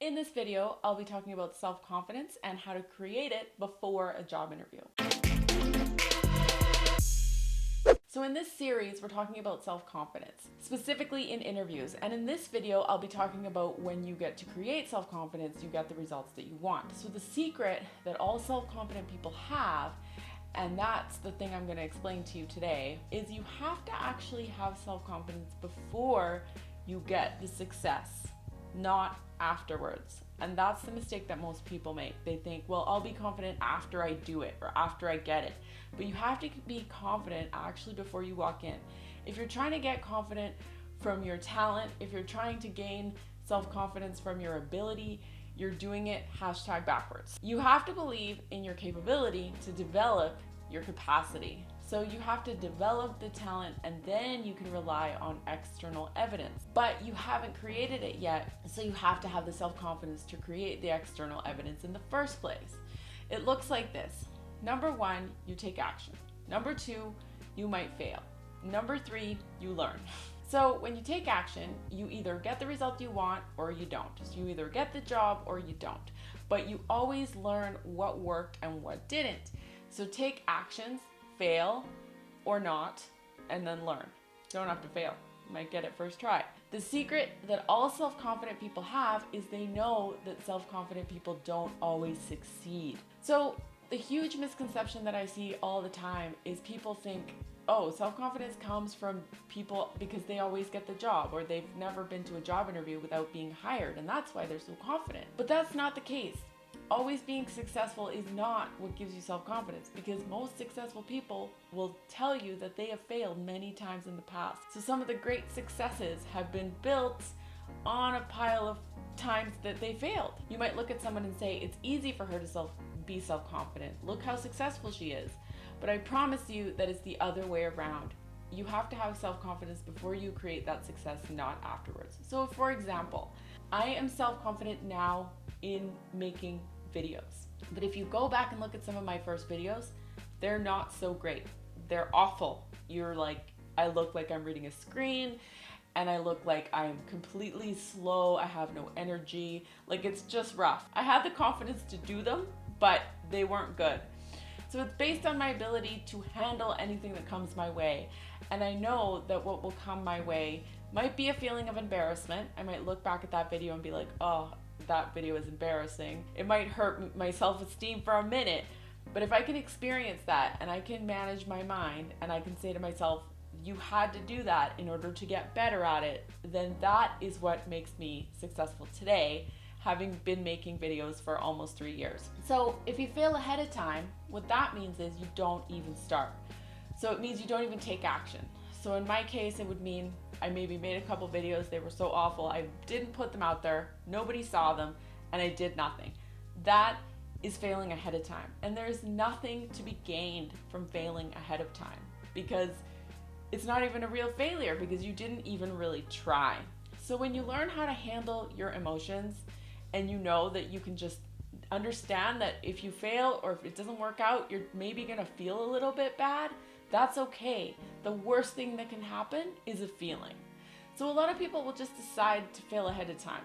In this video, I'll be talking about self-confidence and how to create it before a job interview. So in this series, we're talking about self-confidence, specifically in interviews. And in this video, I'll be talking about when you get to create self-confidence, you get the results that you want. So the secret that all self-confident people have, and that's the thing I'm going to explain to you today, is you have to actually have self-confidence before you get the success, not afterwards. And that's the mistake that most people make. They think, well, I'll be confident after I do it or after I get it. But you have to be confident actually before you walk in. If you're trying to get confident from your talent, if you're trying to gain self-confidence from your ability, you're doing it #backwards. You have to believe in your capability to develop your capacity. So you have to develop the talent and then you can rely on external evidence. But you haven't created it yet, so you have to have the self-confidence to create the external evidence in the first place. It looks like this. Number 1, you take action. Number 2, you might fail. Number 3, you learn. So when you take action, you either get the result you want or you don't. So you either get the job or you don't. But you always learn what worked and what didn't. So take actions, fail or not, and then learn. You don't have to fail. You might get it first try. The secret that all self-confident people have is they know that self-confident people don't always succeed. So the huge misconception that I see all the time is people think, oh, self-confidence comes from people because they always get the job or they've never been to a job interview without being hired, and that's why they're so confident. But that's not the case. Always being successful is not what gives you self-confidence, because most successful people will tell you that they have failed many times in the past. So some of the great successes have been built on a pile of times that they failed. You might look at someone and say, it's easy for her to be self-confident. Look how successful she is. But I promise you that it's the other way around. You have to have self-confidence before you create that success, not afterwards. So for example, I am self-confident now in making videos. But if you go back and look at some of my first videos, they're not so great. They're awful. I look like I'm reading a screen, and I look like I'm completely slow. I have no energy. It's just rough. I had the confidence to do them, but they weren't good. So it's based on my ability to handle anything that comes my way. And I know that what will come my way might be a feeling of embarrassment. I might look back at that video and be like, oh, that video is embarrassing. It might hurt my self-esteem for a minute, but if I can experience that and I can manage my mind and I can say to myself, you had to do that in order to get better at it, then that is what makes me successful today, having been making videos for almost 3 years. So if you fail ahead of time, what that means is you don't even start. So it means you don't even take action. So in my case, it would mean I maybe made a couple videos, they were so awful, I didn't put them out there, nobody saw them, and I did nothing. That is failing ahead of time. And there's nothing to be gained from failing ahead of time, because it's not even a real failure, because you didn't even really try. So when you learn how to handle your emotions, and you know that you can just understand that if you fail or if it doesn't work out, you're maybe gonna feel a little bit bad, that's okay. The worst thing that can happen is a feeling. So a lot of people will just decide to fail ahead of time.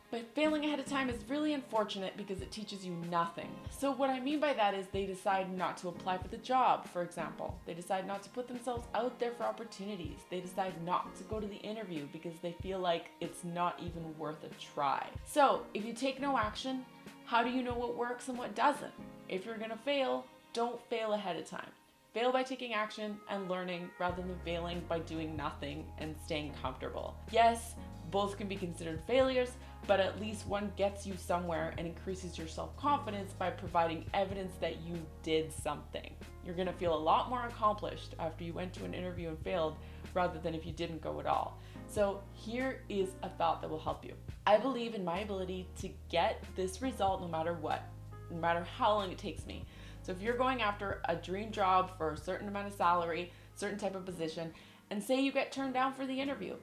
But failing ahead of time is really unfortunate because it teaches you nothing. So what I mean by that is they decide not to apply for the job, for example. They decide not to put themselves out there for opportunities. They decide not to go to the interview because they feel like it's not even worth a try. So if you take no action, how do you know what works and what doesn't? If you're gonna fail, don't fail ahead of time. Fail by taking action and learning rather than failing by doing nothing and staying comfortable. Yes, both can be considered failures, but at least one gets you somewhere and increases your self-confidence by providing evidence that you did something. You're gonna feel a lot more accomplished after you went to an interview and failed rather than if you didn't go at all. So here is a thought that will help you. I believe in my ability to get this result no matter what, no matter how long it takes me. So if you're going after a dream job for a certain amount of salary, certain type of position, and say you get turned down for the interview,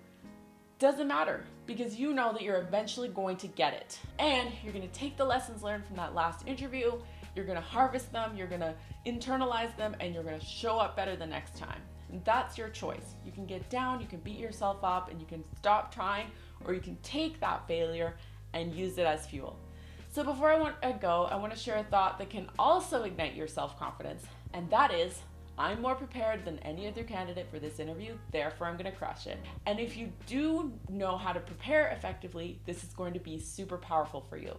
doesn't matter, because you know that you're eventually going to get it. And you're gonna take the lessons learned from that last interview, you're gonna harvest them, you're gonna internalize them, and you're gonna show up better the next time. And that's your choice. You can get down, you can beat yourself up, and you can stop trying, or you can take that failure and use it as fuel. So before I go, I want to share a thought that can also ignite your self-confidence, and that is, I'm more prepared than any other candidate for this interview, therefore I'm going to crush it. And if you do know how to prepare effectively, this is going to be super powerful for you.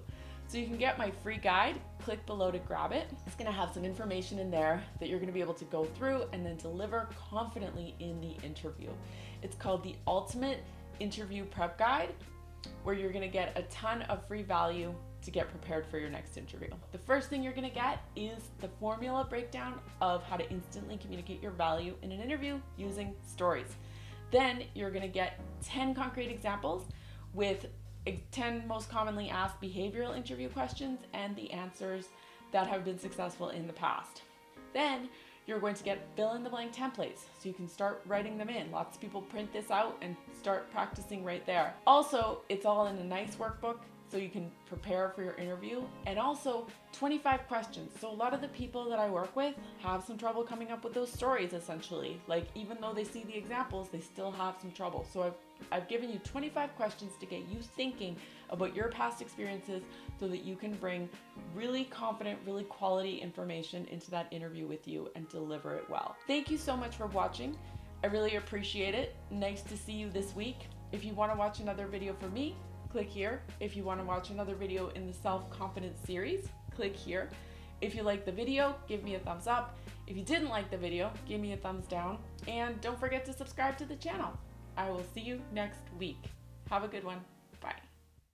So you can get my free guide, click below to grab it. It's going to have some information in there that you're going to be able to go through and then deliver confidently in the interview. It's called the Ultimate Interview Prep Guide, where you're going to get a ton of free value to get prepared for your next interview. The first thing you're going to get is the formula breakdown of how to instantly communicate your value in an interview using stories. Then you're going to get 10 concrete examples with 10 most commonly asked behavioral interview questions and the answers that have been successful in the past. Then you're going to get fill-in-the-blank templates so you can start writing them in. Lots of people print this out and start practicing right there. Also, it's all in a nice workbook so you can prepare for your interview, and also 25 questions. So a lot of the people that I work with have some trouble coming up with those stories essentially. Like, even though they see the examples, they still have some trouble. So I've given you 25 questions to get you thinking about your past experiences so that you can bring really confident, really quality information into that interview with you and deliver it well. Thank you so much for watching. I really appreciate it. Nice to see you this week. If you want to watch another video from me, click here. If you want to watch another video in the self-confidence series, click here. If you like the video, give me a thumbs up. If you didn't like the video, give me a thumbs down. And don't forget to subscribe to the channel. I will see you next week. Have a good one.